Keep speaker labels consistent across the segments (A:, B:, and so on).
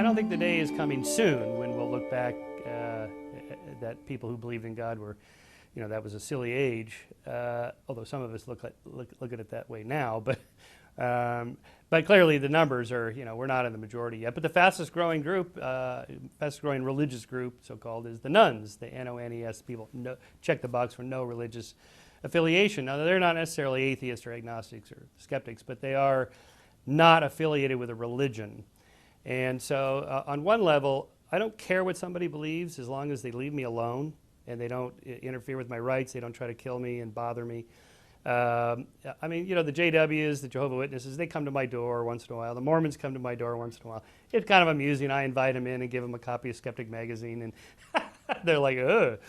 A: don't think the day is coming soon when we'll look back that people who believed in God were, that was a silly age. Although some of us look at it that way now, but clearly the numbers are, we're not in the majority yet. But the fastest growing group, fastest growing religious group, so-called, is the nones, the N-O-N-E-S. People check the box for no religious affiliation. Now, they're not necessarily atheists or agnostics or skeptics, but they are not affiliated with a religion. And so on one level, I don't care what somebody believes as long as they leave me alone and they don't interfere with my rights, they don't try to kill me and bother me. I mean, the JWs, the Jehovah's Witnesses, they come to my door once in a while. The Mormons come to my door once in a while. It's kind of amusing. I invite them in and give them a copy of Skeptic Magazine, and they're like, ugh,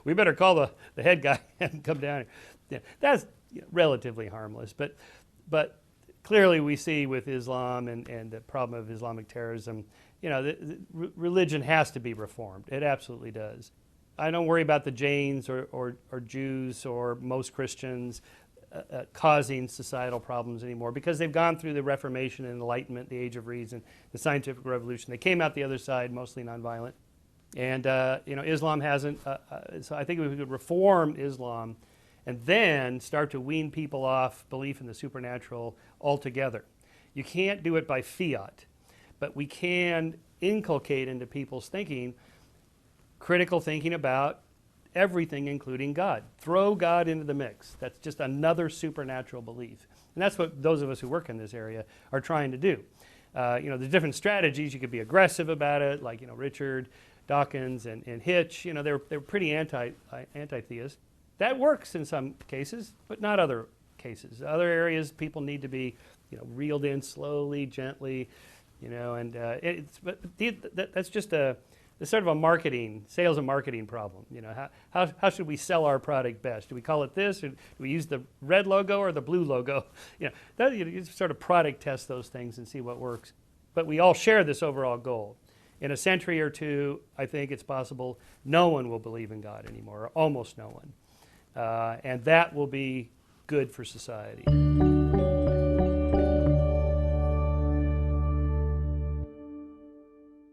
A: we better call the head guy and come down here. Yeah, that's relatively harmless, but clearly we see with Islam and the problem of Islamic terrorism, the religion has to be reformed. It absolutely does. I don't worry about the Jains or Jews or most Christians causing societal problems anymore because they've gone through the Reformation and Enlightenment, the Age of Reason, the Scientific Revolution. They came out the other side mostly nonviolent. And, Islam hasn't, so I think if we could reform Islam and then start to wean people off belief in the supernatural altogether. You can't do it by fiat, but we can inculcate into people's thinking critical thinking about everything, including God. Throw God into the mix. That's just another supernatural belief. And that's what those of us who work in this area are trying to do. The different strategies, you could be aggressive about it, like, Richard Dawkins and Hitch, they're pretty anti-theist. That works in some cases, but not other cases. Other areas, people need to be, reeled in slowly, gently, that's just it's sort of a sales and marketing problem. How should we sell our product best? Do we call it this, or do we use the red logo or the blue logo? You sort of product test those things and see what works. But we all share this overall goal. In a century or two, I think it's possible no one will believe in God anymore, or almost no one. And that will be good for society.